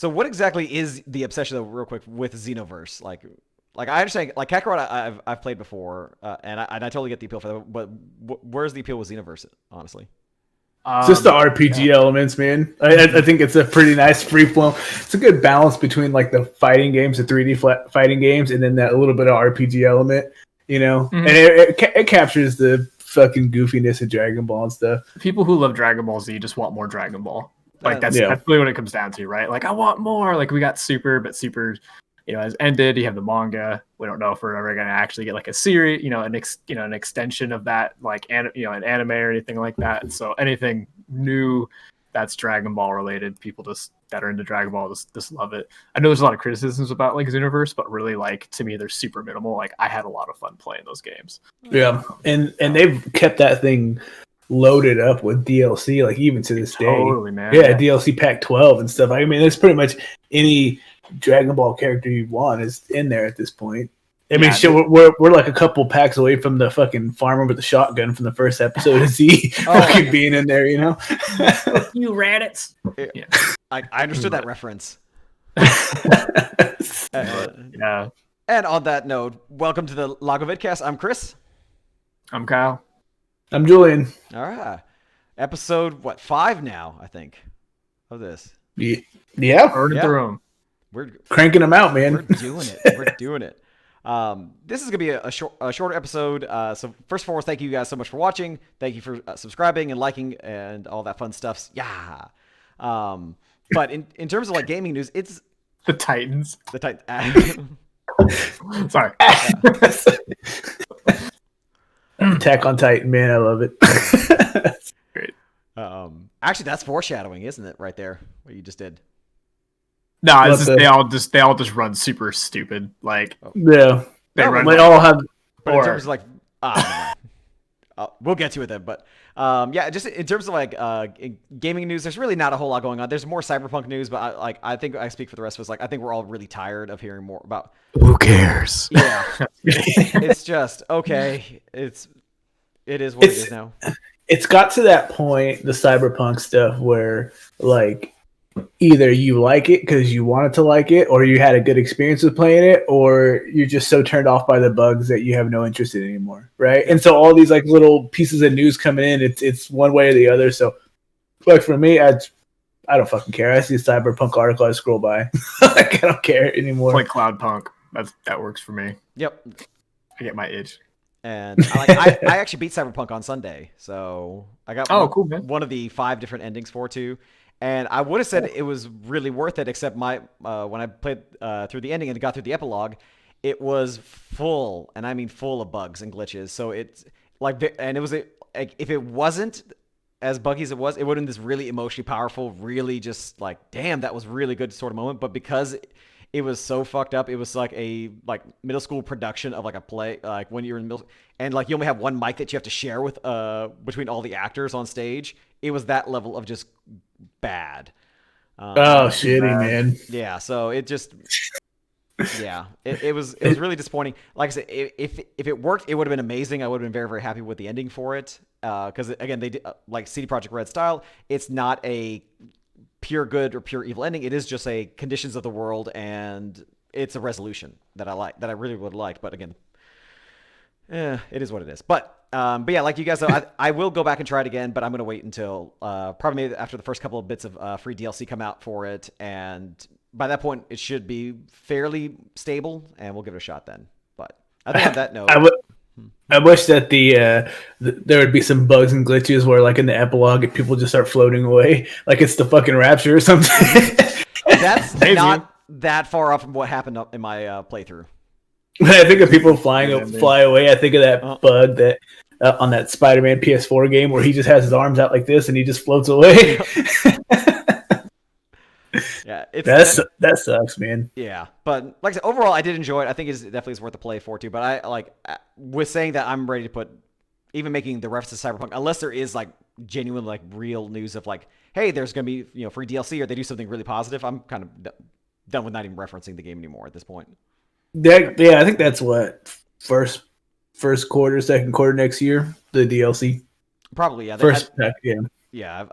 So what exactly is the obsession, though, real quick, with Xenoverse? Like I understand, like Kakarot, I've played before, and I totally get the appeal for that. But where's the appeal with Xenoverse, honestly? It's just the RPG Yeah. elements, man. I think it's a pretty nice free flow. It's a good balance between like the fighting games, the 3D fighting games, and then that little bit of RPG element, Mhm. And it captures the fucking goofiness of Dragon Ball and stuff. People who love Dragon Ball Z just want more Dragon Ball. Like that's Yeah. that's really what it comes down to, right? Like I want more. Like we got Super, but Super, has ended. You have the manga. We don't know if we're ever gonna actually get like a series, an extension of that, like an anime or anything like that. And so anything new that's Dragon Ball related, people that are into Dragon Ball just love it. I know there's a lot of criticisms about like Xenoverse, but really like to me they're super minimal. Like I had a lot of fun playing those games. Yeah, and they've kept that thing loaded up with DLC, like even to this day. Totally, man. Yeah, DLC Pack 12 and stuff. I mean, it's pretty much any Dragon Ball character you want is in there at this point. I mean, shit, we're like a couple packs away from the fucking farmer with the shotgun from the first episode of Z fucking being in there, You rabbits. Yeah. I understood that reference. Yeah. And on that note, welcome to the Lago Vidcast. I'm Chris. I'm Kyle. I'm Julian. All right. Episode, 5 now, I think, of this. Yeah. Burning through them. We're cranking them out, man. We're doing it. We're doing it. This is going to be a shorter episode. So first and foremost, thank you guys so much for watching. Thank you for subscribing and liking and all that fun stuff. Yeah. But in terms of like gaming news, it's the Titans. The Titans. Sorry. Attack on Titan, man. I love it. Great. Actually, that's foreshadowing, isn't it? Right there, what you just did. No, it's just, they all just run super stupid. Like yeah, they run. They all have. But in terms of like, we'll get to it then. But yeah, just in terms of like gaming news, there's really not a whole lot going on. There's more Cyberpunk news, but I think I speak for the rest of us. Like, I think we're all really tired of hearing more about. Who cares? Yeah, it's just okay. It is what it is now. It's got to that point, the Cyberpunk stuff, where like either you like it because you wanted to like it, or you had a good experience with playing it, or you're just so turned off by the bugs that you have no interest in it anymore, right? And so all these like little pieces of news coming in, it's one way or the other. So like for me, I don't fucking care. I see a Cyberpunk article, I scroll by. Like, I don't care anymore. It's like Cloudpunk. That works for me. Yep. I get my itch. And I actually beat Cyberpunk on Sunday, so I got cool, man. one of the 5 different endings for it too. And I would have said it was really worth it, except when I played through the ending and got through the epilogue, it was full, and I mean full of bugs and glitches. So it's like, and it was if it wasn't as buggy as it was, it would have been this really emotionally powerful, really just like, damn, that was really good sort of moment. But because it was so fucked up, it was like a middle school production of like a play, like when you're in middle, and like you only have one mic that you have to share with between all the actors on stage. It was that level of just bad. Shitty, man. Yeah, so it just, yeah, it was really disappointing. Like I said, if it worked, it would have been amazing. I would have been very, very happy with the ending for it. Because again, they did like CD Projekt Red style. It's not a pure good or pure evil ending. It is just a conditions of the world, and it's a resolution that I like, that I really would like. But again, it is what it is. But yeah, like you guys know, I will go back and try it again, but I'm going to wait until probably maybe after the first couple of bits of free DLC come out for it. And by that point, it should be fairly stable, and we'll give it a shot then. But I think on that note... I wish that there would be some bugs and glitches where, like in the epilogue, people just start floating away, like it's the fucking Rapture or something. That's not that far off from what happened in my playthrough. When I think of people fly away, I think of that bug that on that Spider-Man PS4 game where he just has his arms out like this and he just floats away. Yeah, that sucks, man. Yeah, but like I said, overall, I did enjoy it. I think it definitely is worth the play for too. But I like with saying that I'm ready to put, even making the reference to Cyberpunk, unless there is like genuine like real news of like, hey, there's gonna be free DLC or they do something really positive. I'm kind of done with not even referencing the game anymore at this point. Yeah, I think that's what first quarter, second quarter next year, the DLC. Probably, yeah. First pack, yeah. Yeah,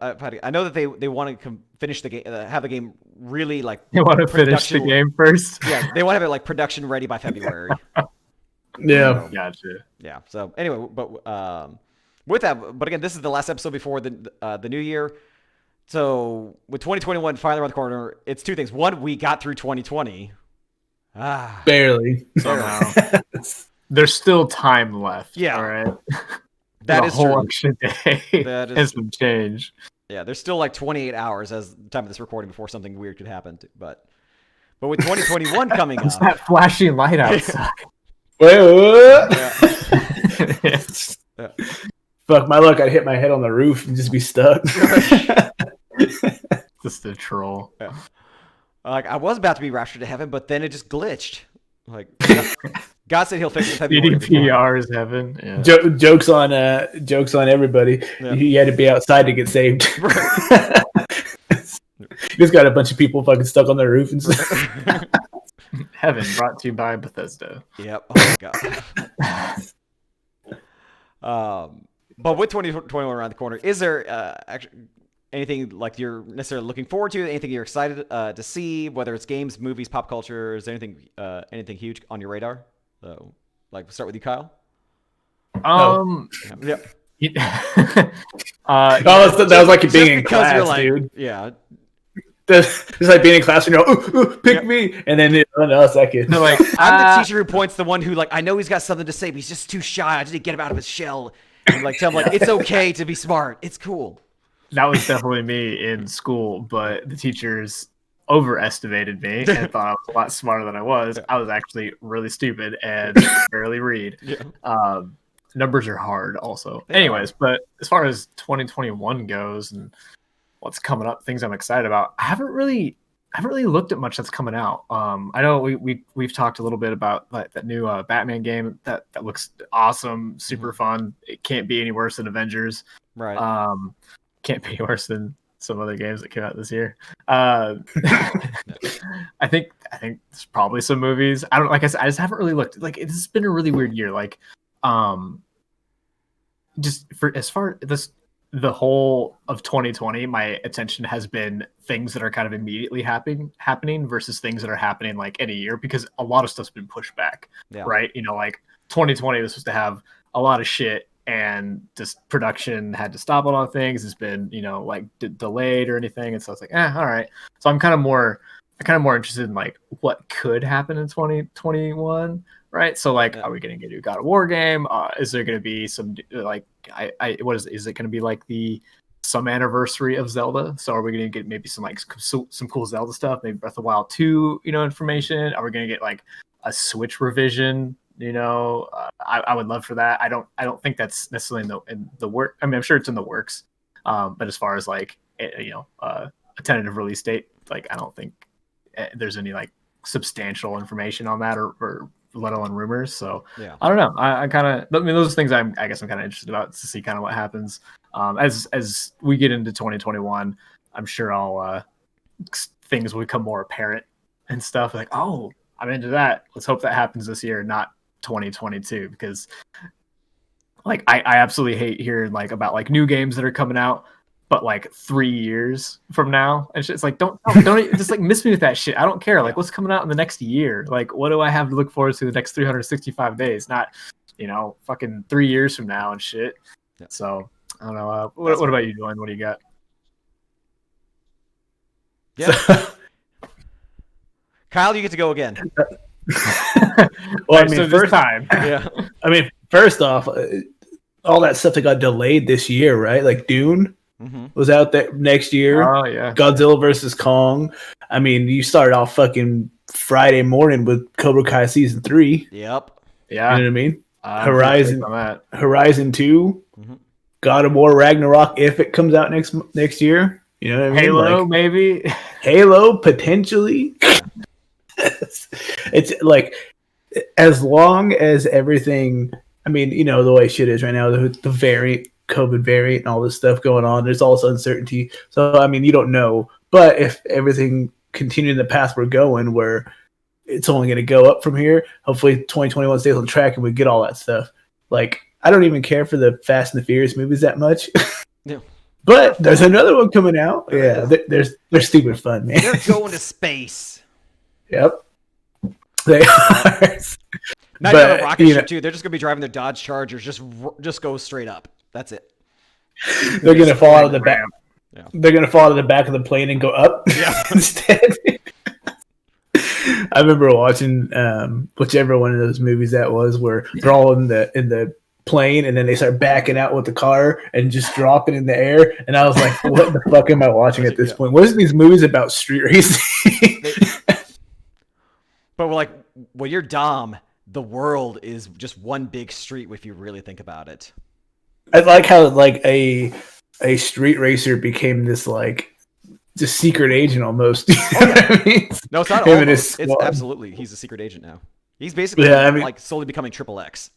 I know that they want to finish the game, have the game really like You want to finish the game first? Yeah, they want to have it like production ready by February. Yeah. So, Gotcha. yeah. So anyway, but with that, but again, this is the last episode before the new year. So with 2021 finally around the corner, it's two things. One, we got through 2020. Barely. Somehow. There's still time left. Yeah. All right. That a is whole true. extra day. That is and some change. Yeah, there's still like 28 hours as the time of this recording before something weird could happen. But with 2021 coming It's up, that flashing light outside. Wait. yeah. Fuck my luck! I'd hit my head on the roof and just be stuck. Just a troll. Yeah. Like I was about to be raptured to heaven, but then it just glitched. Like God said he'll fix it. GDPR is heaven. Yeah. Jokes on everybody. Yeah. You had to be outside to get saved. Just got a bunch of people fucking stuck on the roof and stuff. Heaven brought to you by Bethesda. Yep. Oh my god. But with 2021 around the corner, is there actually anything like you're necessarily looking forward to? Anything you're excited to see? Whether it's games, movies, pop culture, is there anything huge on your radar? So, like, we'll start with you, Kyle. Yeah. That was like being in class, you're like, dude. Yeah. It's like being in class and you're like, ooh, pick me, and then second. No, like I'm the teacher who points the one who like I know he's got something to say, but he's just too shy. I just need to get him out of his shell and like tell him like it's okay to be smart. It's cool. That was definitely me in school, but the teachers overestimated me and thought I was a lot smarter than I was. I was actually really stupid and barely read. Yeah. Numbers are hard also. Anyways, but as far as 2021 goes and what's coming up, things I'm excited about, I haven't really looked at much that's coming out. I know we've talked a little bit about like that new Batman game that looks awesome, super fun. It can't be any worse than Avengers. Right. Can't be worse than some other games that came out this year. I think there's probably some movies. I don't, like I said, I just haven't really looked. Like it's been a really weird year. Like, just for as far as the whole of 2020, my attention has been things that are kind of immediately happening versus things that are happening like in a year, because a lot of stuff's been pushed back. Yeah. Right? You know, like 2020 was supposed to have a lot of shit, and just production had to stop a lot of things. It's been, you know, like delayed or anything, and so it's like, all right. So I'm kind of more interested in like what could happen in 2021, right? So like, are we going to get a God of War game? Is there going to be some like what is it going to be like some anniversary of Zelda? So are we going to get maybe some like some cool Zelda stuff? Maybe Breath of the Wild 2, you know, information? Are we going to get like a Switch revision? You know, I would love for that. I don't think that's necessarily in the work. I mean, I'm sure it's in the works. But as far as like, you know, a tentative release date, like I don't think there's any like substantial information on that, or let alone rumors. So yeah, I don't know. I mean, those things I guess I'm kind of interested about to see kind of what happens as we get into 2021. I'm sure things will become more apparent and stuff like, oh, I'm into that. Let's hope that happens this year, not 2022, because like I absolutely hate hearing like about like new games that are coming out but like 3 years from now, and it's like don't just like miss me with that shit. I don't care. Like what's coming out in the next year? Like what do I have to look forward to the next 365 days? Not, you know, fucking 3 years from now and shit. Yeah. So I don't know. What about you, Dylan? What do you got? Yeah. Kyle, you get to go again. Well, I mean, first time. Yeah. I mean, first off, all that stuff that got delayed this year, right? Like Dune was out there next year. Oh yeah. Godzilla versus Kong. I mean, you started off fucking Friday morning with Cobra Kai season 3. Yep. Yeah. You know what I mean? Horizon 2. Mm-hmm. God of War Ragnarok, if it comes out next year. You know what I mean? Halo, like, maybe. Halo, potentially. It's like, as long as everything, I mean, you know, the way shit is right now, the COVID variant and all this stuff going on, there's also uncertainty. So, I mean, you don't know. But if everything continued in the path we're going, where it's only going to go up from here, hopefully 2021 stays on track and we get all that stuff. Like, I don't even care for the Fast and the Furious movies that much. Yeah. But there's another one coming out. Yeah, they're stupid fun, man. They're going to space. Yep. They are. Not even a rocket ship too. They're just gonna be driving their Dodge Chargers, just go straight up. That's it. They're gonna fall out of the back. Yeah. They're gonna fall out of the back of the plane and go up instead. I remember watching whichever one of those movies that was, where they're all in the plane and then they start backing out with the car and just dropping in the air. And I was like, "What the fuck am I watching at this point? What is these movies about street racing?" But we're like, when you're Dom, the world is just one big street if you really think about it. I like how like a street racer became this like just secret agent almost. I mean? No, it's not almost. It's absolutely he's a secret agent now. He's basically like slowly becoming Triple X.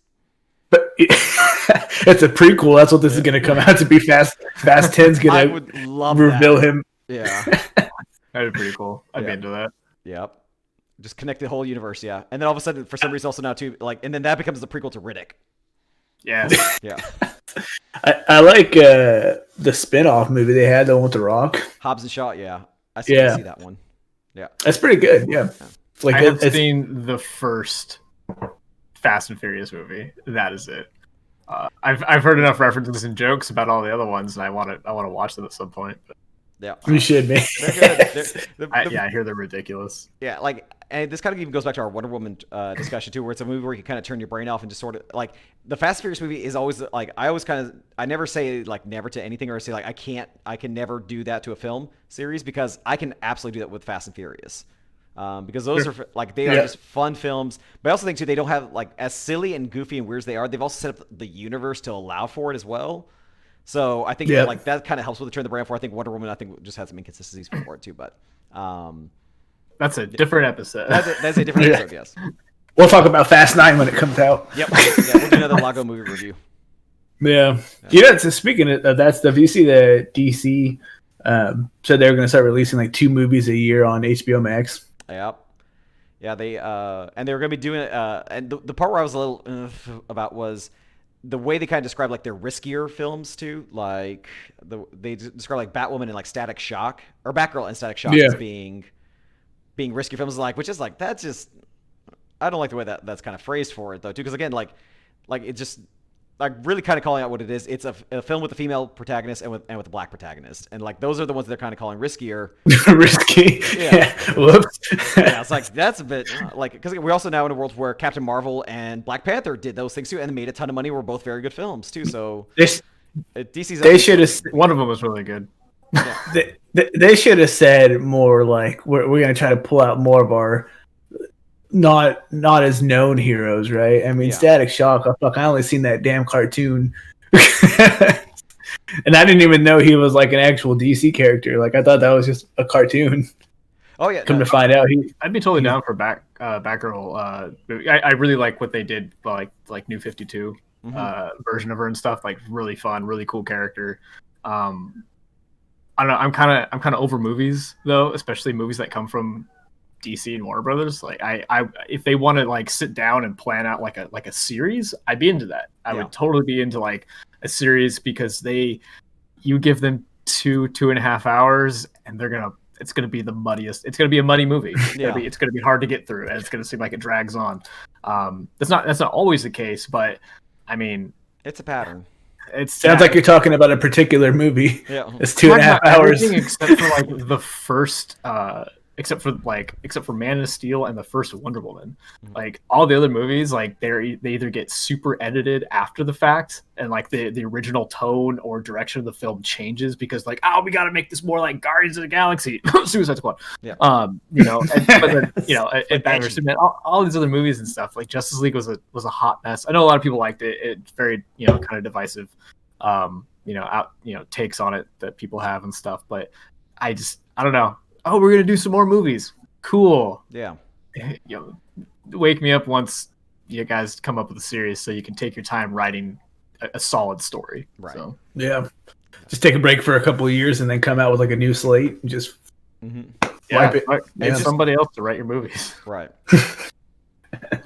But it's a prequel. That's what this is going to come out to be. Fast 10's going to reveal him. Yeah, that'd be pretty cool. I'd be into that. Yep. Just connect the whole universe, yeah. And then all of a sudden, for some reason, also now too, like, and then that becomes the prequel to Riddick. Yeah, yeah. I like the spin-off movie they had, the one with The Rock. Hobbs and Shaw, yeah. I still see that one. Yeah, that's pretty good. Yeah, like I have seen the first Fast and Furious movie. That is it. I've heard enough references and jokes about all the other ones, and I want to watch them at some point. But. Yeah, you should, man. They're good. I hear they're ridiculous. Yeah, like, and this kind of even goes back to our Wonder Woman discussion too, where it's a movie where you kind of turn your brain off and just sort of like the Fast and Furious movie is always like I never say like never to anything or say like I can never do that to a film series because I can absolutely do that with Fast and Furious. Because those are like they are just fun films, but I also think too they don't have like as silly and goofy and weird as they are. They've also set up the universe to allow for it as well. So I think like that kind of helps with the turn the brand for. I think Wonder Woman just has some inconsistencies for it too, but that's a different episode. That's a different episode. Yes, we'll talk about Fast 9 when it comes out. Yep, we'll do another Lago movie review. Yeah. So speaking of that stuff, you see the DC said they were going to start releasing like 2 movies a year on HBO Max. Yep. Yeah, they and they were going to be doing it. And the part where I was a little about was the way they kind of describe like their riskier films too. Like they describe like Batwoman and like Static Shock or Batgirl and Static Shock as being riskier films. Like which is like that's just I don't like the way that's kind of phrased for it though too. Because again like it just like really kind of calling out what it is. It's a film with a female protagonist and with a black protagonist, and like those are the ones they're kind of calling riskier. Risky. Yeah. Whoops. Yeah, it's like that's a bit like because we're also now in a world where Captain Marvel and Black Panther did those things too, and made a ton of money. Were both very good films too. So DC's they should have. One of them was really good. Yeah. They should have said more like we're going to try to pull out more of our. Not as known heroes, right? I mean, Static Shock. I only seen that damn cartoon, and I didn't even know he was like an actual DC character. Like I thought that was just a cartoon. Oh yeah. Come to find out, I'd be totally down for Batgirl. I really like what they did, like New 52 version of her and stuff. Like really fun, really cool character. I don't know. I'm kind of over movies though, especially movies that come from DC and Warner Brothers. Like I if they want to like sit down and plan out like a series, I'd be into that. I would totally be into like a series because you give them 2.5 hours and it's gonna be the muddiest. It's gonna be a muddy movie. It's gonna be hard to get through and it's gonna seem like it drags on. That's not always the case, but I mean it's a pattern. It sounds like you're talking about a particular movie. Yeah, it's 2.5 hours. Except for like the first except for Man of Steel and the first Wonder Woman. Like all the other movies, like they either get super edited after the fact and like the original tone or direction of the film changes because like, oh, we got to make this more like Guardians of the Galaxy, Suicide Squad. Yeah. And Batman vs Superman, all these other movies and stuff. Like Justice League was a hot mess. I know a lot of people liked it. It's very kind of divisive, takes on it that people have and stuff. But I don't know. Oh, we're gonna do some more movies. Cool. Yeah. Wake me up once you guys come up with a series, so you can take your time writing a solid story. Right. So. Yeah. Just take a break for a couple of years and then come out with like a new slate and just wipe it. And somebody else to write your movies. Right.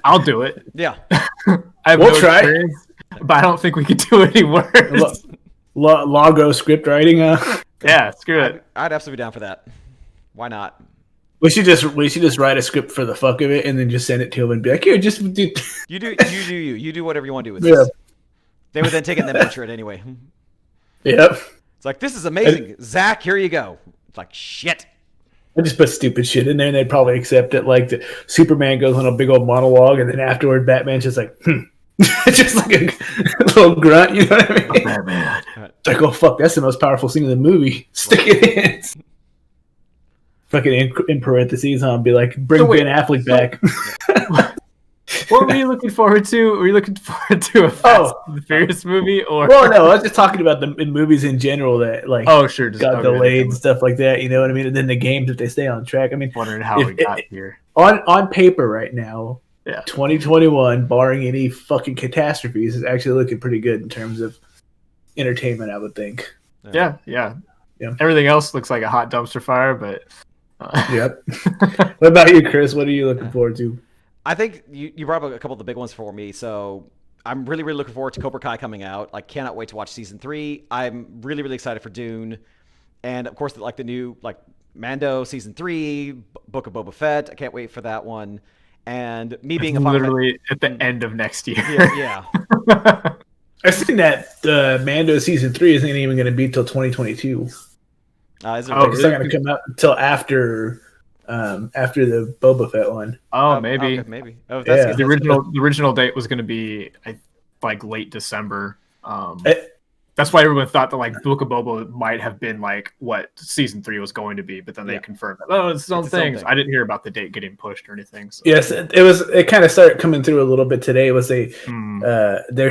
I'll do it. Yeah. We'll try, but I don't think we could do it any worse. Logo script writing. Yeah, screw it. I'd absolutely be down for that. Why not? We should just write a script for the fuck of it and then just send it to him and be like, here, just do. You do whatever you want to do with Yeah. this. They would then take it and then butcher it anyway. Yep. It's like, this is amazing. Zach, here you go. It's like, shit. I just put stupid shit in there and they'd probably accept it. Like Superman goes on a big old monologue and then afterward Batman's just like, just like a little grunt, you know what I mean? Batman. It's like, oh fuck, that's the most powerful scene in the movie. Stick it in. Fucking in parentheses, huh? Be like, bring Ben Affleck back. What were you looking forward to? Were you looking forward to a Fast and the Furious movie? Or Well, no, I was just talking about the in movies in general that like sure, just got delayed and stuff like that. You know what I mean? And then the games, if they stay on track. I mean, wondering how we got here. On paper right now, Yeah. 2021, barring any fucking catastrophes, is actually looking pretty good in terms of entertainment, I would think. Yeah. Everything else looks like a hot dumpster fire, but Yep. What about you, Chris? What are you looking forward to? I think you brought up a couple of the big ones for me. So I'm really, really looking forward to Cobra Kai coming out. I cannot wait to watch season 3. I'm really, really excited for Dune. And of course, like the new like Mando season 3, Book of Boba Fett. I can't wait for that one. And me being literally at the end of next year. Yeah. I've seen that Mando season 3 isn't even going to be till 2022. Is it It's not going to come out until after the Boba Fett one. Oh, maybe. Okay, maybe. Oh, Yeah. The original date was going to be like late December. That's why everyone thought that like Book of Boba might have been like what season 3 was going to be, but then they confirmed that. Oh, it's its own thing. I didn't hear about the date getting pushed or anything. So. Yes, it kind of started coming through a little bit today. They're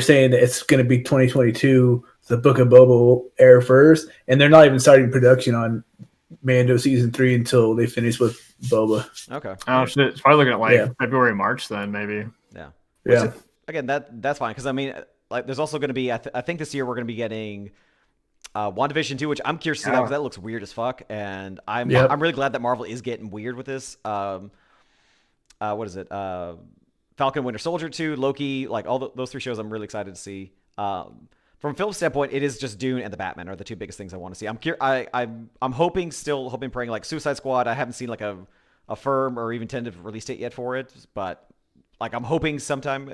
saying that it's going to be 2022. The Book of Boba will air first, and they're not even starting production on Mando season 3 until they finish with Boba. Okay. Oh shit! It's probably looking at like February, March then maybe. Yeah. Yeah. Again, that's fine because I mean, like, there's also going to be I think this year we're going to be getting WandaVision 2, which I'm curious to see that because that looks weird as fuck, and I'm really glad that Marvel is getting weird with this. What is it? Falcon Winter Soldier 2, Loki, like all those 3 shows I'm really excited to see. From a film standpoint, it is just Dune and the Batman are the 2 biggest things I want to see. I'm hoping, praying like Suicide Squad. I haven't seen like a firm or even tentative release date yet for it, but like I'm hoping sometime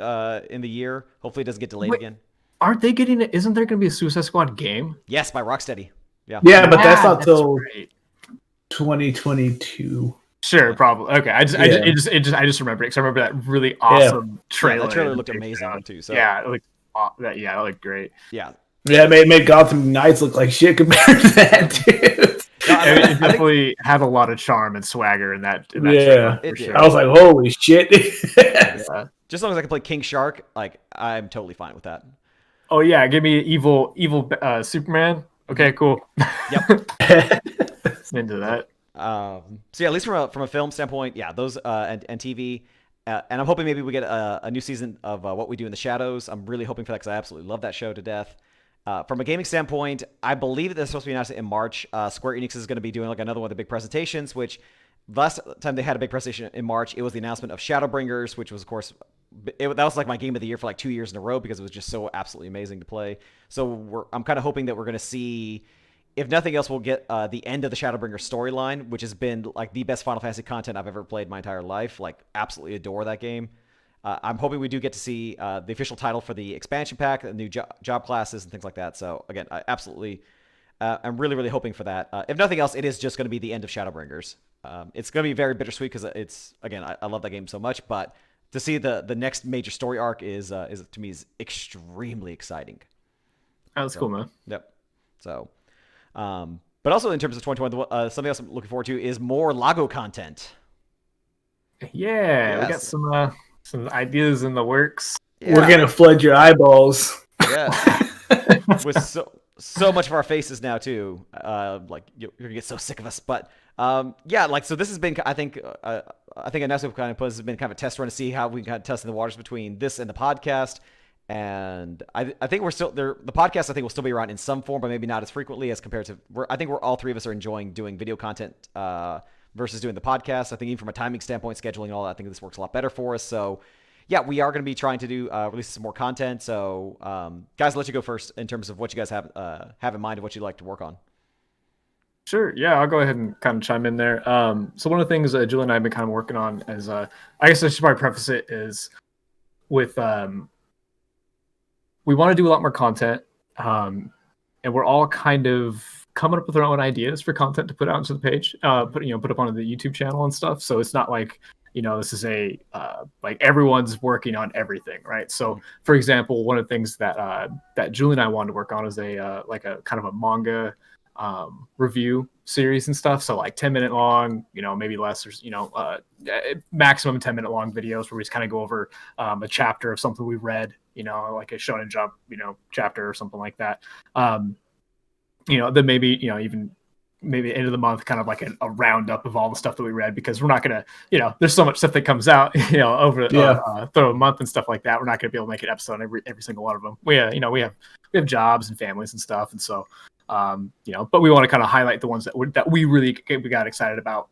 in the year. Hopefully, it doesn't get delayed again. Aren't they getting it? Isn't there going to be a Suicide Squad game? Yes, by Rocksteady. Yeah. Yeah, but that's not till 2022. Sure, probably. Okay, I just remember it because I remember that really awesome trailer. Yeah, that trailer looked amazing too. So yeah, it looked that looked great. Yeah. Yeah, it made Gotham Knights look like shit compared to that, dude. It definitely had a lot of charm and swagger in that. Yeah, trailer, sure. I was like, holy shit. Yeah. Just as long as I can play King Shark, like I'm totally fine with that. Oh yeah, give me evil Superman. Okay, cool. Yep. Into that. So yeah, at least from a film standpoint, yeah, those and TV. And I'm hoping maybe we get a new season of What We Do in the Shadows. I'm really hoping for that because I absolutely love that show to death. From a gaming standpoint, I believe that they're supposed to be announced in March. Square Enix is going to be doing like another one of the big presentations, which last time they had a big presentation in March, it was the announcement of Shadowbringers, which was, of course, that was like my game of the year for like 2 years in a row because it was just so absolutely amazing to play. So I'm kind of hoping that we're going to see, if nothing else, we'll get the end of the Shadowbringer storyline, which has been like the best Final Fantasy content I've ever played my entire life. Like, absolutely adore that game. I'm hoping we do get to see the official title for the expansion pack, the new job classes and things like that. So again, I'm really, really hoping for that. If nothing else, it is just going to be the end of Shadowbringers. It's going to be very bittersweet because it's, again, I love that game so much, but to see the next major story arc is to me is extremely exciting. Oh, that's cool, man. Yep. So, but also in terms of 2021, something else I'm looking forward to is more Lago content. Yeah, Yes. we got some ideas in the works. Yeah. We're gonna flood your eyeballs. Yeah. With so much of our faces now too. Like you're gonna get so sick of us. But yeah, like so this has been, I think Ernesto kind of put, this has been kind of a test run to see how we can kind of test in the waters between this and the podcast. And I think we're still there. The podcast I think will still be around in some form, but maybe not as frequently as compared to. I think we're all 3 of us are enjoying doing video content versus doing the podcast. I think even from a timing standpoint, scheduling and all that, I think this works a lot better for us. So yeah, we are going to be trying to do release some more content. So, guys, I'll let you go first in terms of what you guys have in mind of what you'd like to work on. Sure. Yeah, I'll go ahead and kind of chime in there. So one of the things Julie and I have been kind of working on is, I guess I should probably preface it is with, we want to do a lot more content, and we're all kind of coming up with our own ideas for content to put out into the page, put up on the YouTube channel and stuff. So it's not like, this is like everyone's working on everything, right? So, for example, one of the things that Julie and I wanted to work on is a kind of a manga review series and stuff. So like 10-minute long, maybe less, or maximum 10-minute long videos where we just kind of go over a chapter of something we read, like a Shonen Jump, chapter or something like that. Then maybe, even maybe end of the month, kind of like a roundup of all the stuff that we read, because we're not going to, there's so much stuff that comes out, over through a month and stuff like that. We're not going to be able to make an episode on every single one of them. We have jobs and families and stuff. And so, but we want to kind of highlight the ones that we really got excited about,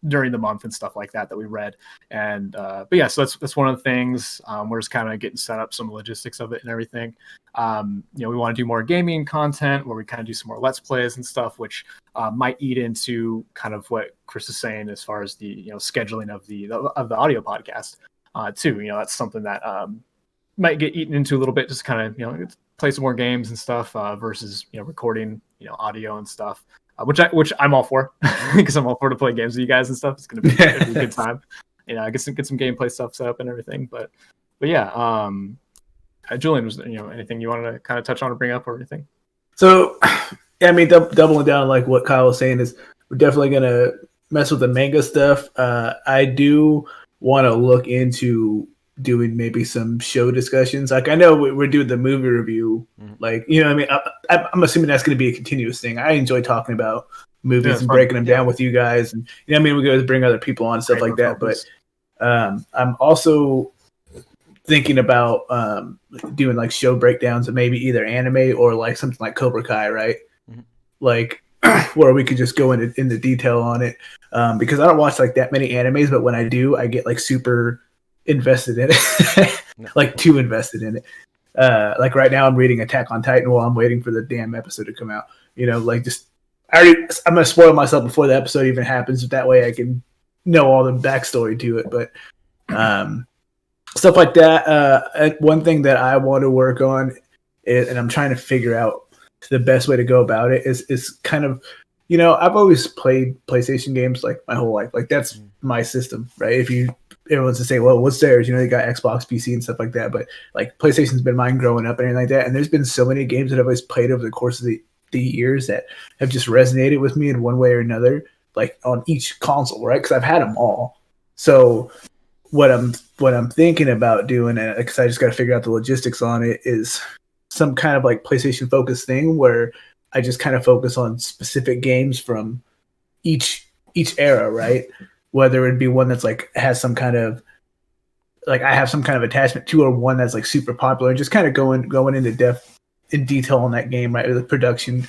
during the month and stuff like that we read. And, but yeah, so that's one of the things. We're just kind of getting set up some logistics of it and everything. We want to do more gaming content where we kind of do some more Let's Plays and stuff, which might eat into kind of what Chris is saying as far as the, scheduling of the audio podcast, too. That's something that, might get eaten into a little bit, just kind of, play some more games and stuff, versus, recording, audio and stuff, which I'm all for, because I'm all for to play games with you guys and stuff. It's going to be a good time. Get some gameplay stuff set up and everything. But yeah, Julian, was anything you wanted to kind of touch on or bring up or anything? So, yeah, I mean, doubling down on like what Kyle was saying is we're definitely going to mess with the manga stuff. I do want to look into doing maybe some show discussions. Like, I know we're doing the movie review, like, I mean, I'm assuming that's going to be a continuous thing. I enjoy talking about movies and breaking them down with you guys, and I mean, we go bring other people on and stuff like that. But I'm also thinking about doing like show breakdowns of maybe either anime or like something like Cobra Kai, right? Like where we could just go into detail on it, because I don't watch like that many animes, but when I do, I get like super invested in it, like too invested in it. Like right now I'm reading Attack on Titan while I'm waiting for the damn episode to come out. Like just I'm gonna spoil myself before the episode even happens, that way I can know all the backstory to it. But stuff like that. One thing that I want to work on is, and I'm trying to figure out the best way to go about it, is kind of, I've always played PlayStation games like my whole life. Like that's my system, right? If everyone's to say, well, what's theirs? They got Xbox, PC, and stuff like that. But like PlayStation's been mine growing up and everything like that. And there's been so many games that I've always played over the course of the years that have just resonated with me in one way or another, like on each console, right? Because I've had them all. So what I'm thinking about doing, and because I just got to figure out the logistics on it, is some kind of like PlayStation focused thing where I just kind of focus on specific games from each era, right? Whether it be one that's like has some kind of like I have some kind of attachment to, or one that's like super popular, and just kind of going into depth in detail on that game, right? The production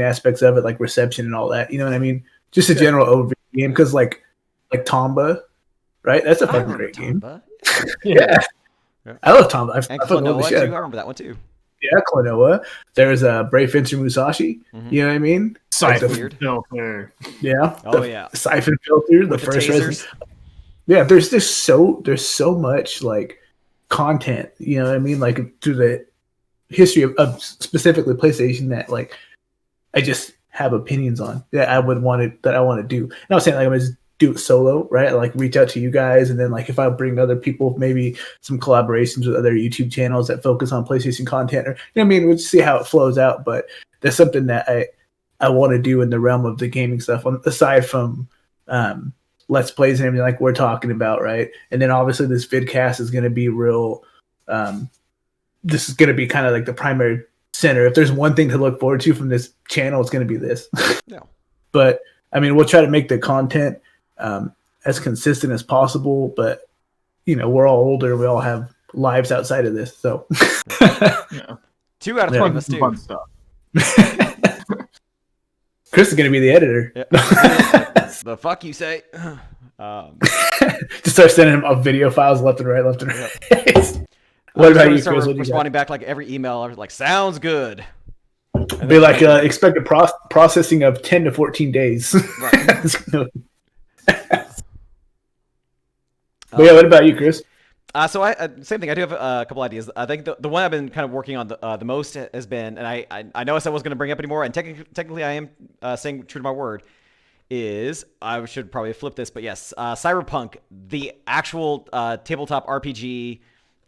aspects of it, like reception and all that. You know what I mean? Just a general overview of the game, because like Tomba, right? That's a fucking great Tomba. Game. Yeah. I love Tomba. I fucking love the Klonoa shit. too. I remember that one too. Yeah, Klonoa. There's Brave Fencer Musashi. You know what I I mean? Siphon weird. filter. Yeah. Oh yeah. Siphon filter. The first tasers. Yeah, there's so much like content. You know what I mean? Like through the history of specifically PlayStation that like I just have opinions on that I want to do. And I was saying like I'm just do it solo, right? Like reach out to you guys, and then like if I bring other people, maybe some collaborations with other YouTube channels that focus on PlayStation content, or we'll just see how it flows out. But that's something that I want to do in the realm of the gaming stuff, aside from Let's Plays and everything like we're talking about, right? And then obviously this vidcast is going to be real. This is going to be kind of like the primary center. If there's one thing to look forward to from this channel, it's going to be this. Yeah. But we'll try to make the content as consistent as possible, but we're all older, we all have lives outside of this, so 2 out of 3 of us do. Fun stuff. Chris is going to be the editor. Yeah. The fuck you say. Just start sending him up video files left and right, left and right. What about you, Chris? Responding back like every email, I was like, sounds good. And be like, expected processing of 10 to 14 days. Right. But yeah, what about you, Chris? So same thing. I do have a couple ideas. I think the one I've been kind of working on the most has been, and I know I said I wasn't going to bring up anymore, and technically I am staying true to my word, is I should probably flip this, but yes, Cyberpunk, the actual tabletop RPG,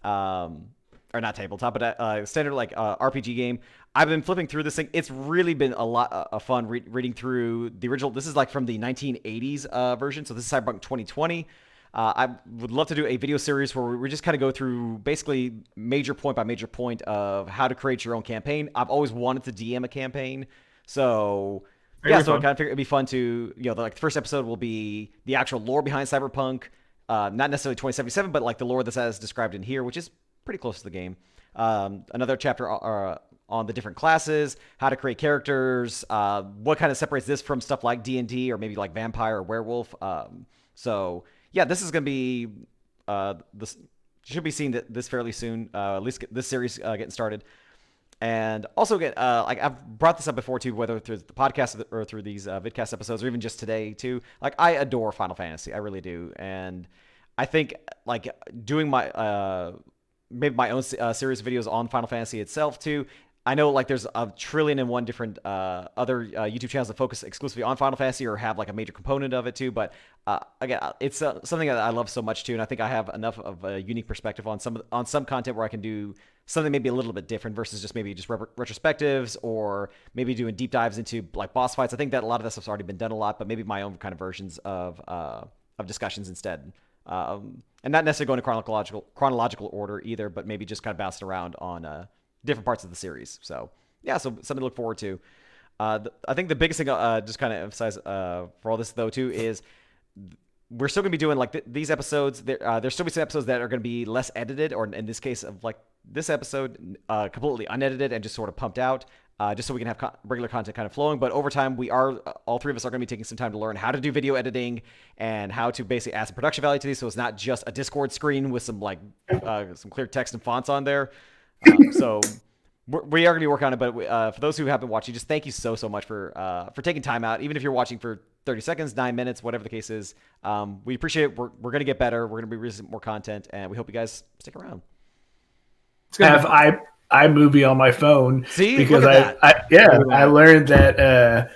or not tabletop, but standard like RPG game. I've been flipping through this thing. It's really been a lot of fun reading through the original. This is like from the 1980s version, so this is Cyberpunk 2020. I would love to do a video series where we just kind of go through basically major point by major point of how to create your own campaign. I've always wanted to DM a campaign, so yeah, so I kind of figured it'd be fun to, the first episode will be the actual lore behind Cyberpunk, not necessarily 2077, but like the lore that's as described in here, which is pretty close to the game. Another chapter on the different classes, how to create characters, what kind of separates this from stuff like D&D or maybe like vampire or werewolf. So yeah, this is going to be this should be seeing this fairly soon. At least get this series getting started. And also get like I've brought this up before too, whether through the podcast or through these Vidcast episodes, or even just today too. Like I adore Final Fantasy, I really do, and I think like doing my maybe my own series of videos on Final Fantasy itself too. I know like there's a trillion and one different other YouTube channels that focus exclusively on Final Fantasy or have like a major component of it too. But again, it's something that I love so much too, and I think I have enough of a unique perspective on some content where I can do something maybe a little bit different versus just maybe just retrospectives or maybe doing deep dives into like boss fights. I think that a lot of that stuff's already been done a lot, but maybe my own kind of versions of discussions instead. And not necessarily going to chronological order either, but maybe just kind of bouncing around on different parts of the series. So yeah, so something to look forward to. I think the biggest thing I'll just kind of emphasize for all this though too is we're still going to be doing like these episodes. There's still be some episodes that are going to be less edited, or in this case of like this episode, completely unedited and just sort of pumped out, just so we can have regular content kind of flowing. But over time, all three of us are going to be taking some time to learn how to do video editing and how to basically add some production value to these, so it's not just a Discord screen with some like some clear text and fonts on there. So we are going to be working on it. But for those who have been watching, just thank you so much for taking time out, even if you're watching for 30 seconds, 9 minutes, whatever the case is. We appreciate it. We're going to get better. We're going to be releasing more content, and we hope you guys stick around. I have iMovie on my phone. See, because I learned that.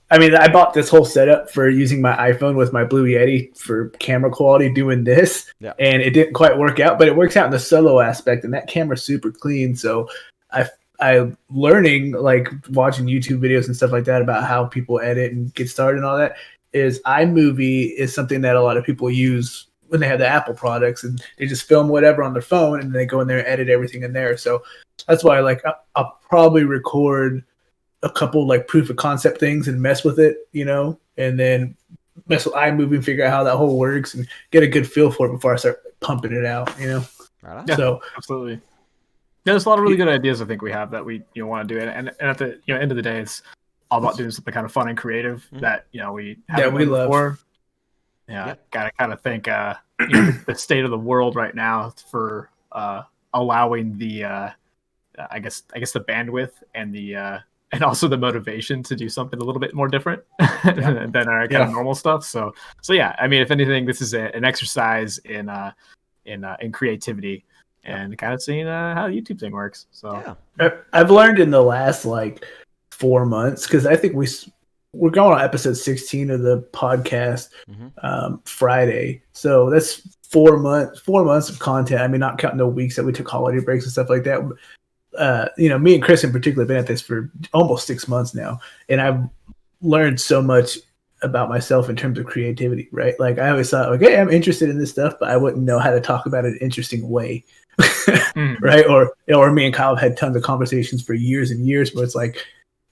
I bought this whole setup for using my iPhone with my Blue Yeti for camera quality doing this, and it didn't quite work out, but it works out in the solo aspect, and that camera's super clean. So I'm learning, like watching YouTube videos and stuff like that about how people edit and get started and all that. Is iMovie is something that a lot of people use when they have the Apple products, and they just film whatever on their phone and they go in there and edit everything in there. So that's why I'll probably record a couple like proof of concept things and mess with it, and then mess with iMovie and figure out how that whole works and get a good feel for it before I start pumping it out, Right on. Yeah, so absolutely. Yeah, there's a lot of really good ideas I think we have that we want to do, and at the end of the day, it's all about doing something kind of fun and creative that we love. Before. Yeah, gotta kind of think the state of the world right now for allowing the I guess the bandwidth and the and also the motivation to do something a little bit more different than our kind of normal stuff. So yeah, if anything, this is an exercise in creativity and kind of seeing how the YouTube thing works. So I've learned in the last 4 months, because I think we're going on episode 16 of the podcast Friday. So that's 4 months of content. Not counting the weeks that we took holiday breaks and stuff like that. Me and Chris in particular have been at this for almost 6 months now. And I've learned so much about myself in terms of creativity, right? Like I always thought, okay, I'm interested in this stuff, but I wouldn't know how to talk about it in an interesting way. Right. Or me and Kyle have had tons of conversations for years and years where it's like,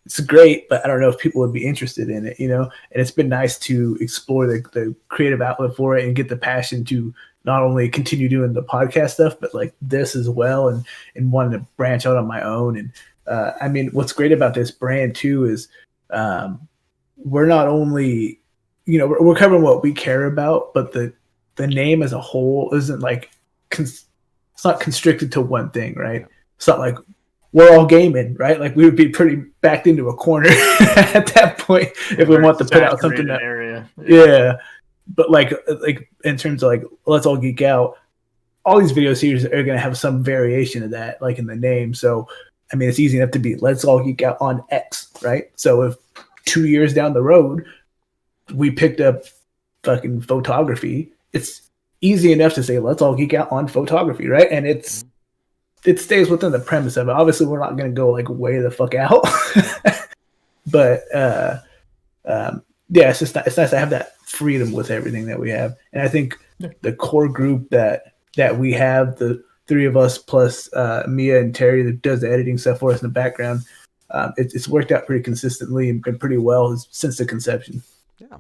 it's great, but I don't know if people would be interested in it, and it's been nice to explore the creative outlet for it and get the passion to not only continue doing the podcast stuff, but like this as well, and wanting to branch out on my own. And what's great about this brand too is we're not only we're covering what we care about, but the name as a whole isn't like it's not constricted to one thing, right? It's not like we're all gaming, right? Like we would be pretty backed into a corner at that point if we want to put out something that area. Yeah. But like in terms of like let's all geek out, all these video series are going to have some variation of that, like in the name. So I mean, it's easy enough to be let's all geek out on X, right? So if 2 years down the road we picked up fucking photography, it's easy enough to say let's all geek out on photography, right? And it stays within the premise of it. Obviously, we're not going to go like way the fuck out, but yeah, it's nice to have that freedom with everything that we have. And I think the core group that we have, the three of us plus Mia and Terry that does the editing stuff for us in the background, it's worked out pretty consistently and pretty well since the conception. Yeah.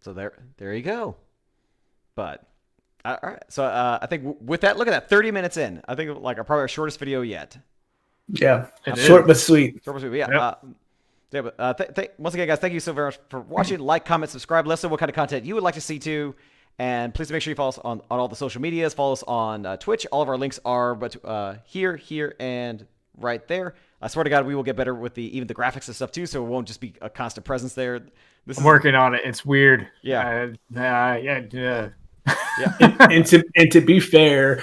So there you go. But all right. So I think with that, look at that, 30 minutes in. I think like probably our shortest video yet. Yeah, short but sweet. Short but sweet. Yeah. Yep. Once again, guys, thank you so very much for watching. Like, comment, subscribe. Let us know what kind of content you would like to see too. And please make sure you follow us on all the social medias. Follow us on Twitch. All of our links are here, and right there. I swear to God, we will get better with even the graphics and stuff too, so it won't just be a constant presence there. I'm working on it. It's weird. Yeah. Yeah. and to be fair,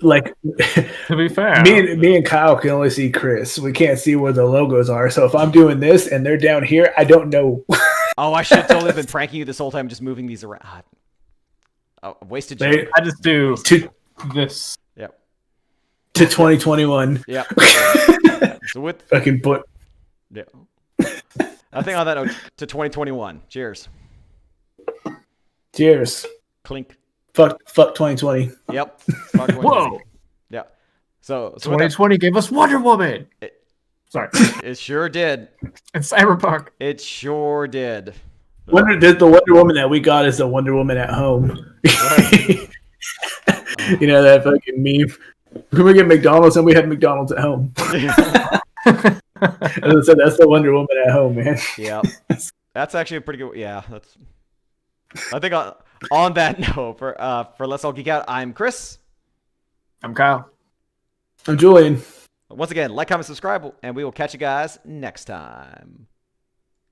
like to be fair, me and Kyle can only see Chris. We can't see where the logos are. So if I'm doing this and they're down here, I don't know. Oh, I should have totally been pranking you this whole time, just moving these around. Oh, wasted. I just do this. Yep. To 2021. Yep. So with fucking put. Yeah. I think on that note, to 2021. Cheers. Cheers. Clink. Fuck 2020. Yep. Fuck 2020. Whoa. Yeah. So 2020 gave us Wonder Woman. Sorry. It sure did. And Cyberpunk. It sure did. The Wonder Woman that we got is the Wonder Woman at home. Right. You know that fucking meme. We get McDonald's and we had McDonald's at home. As I said, that's the Wonder Woman at home, man. Yeah. That's actually a pretty good. Yeah. That's. I think on that note, for Let's All Geek Out, I'm Chris. I'm Kyle. I'm Julian. Once again, like, comment, subscribe, and we will catch you guys next time.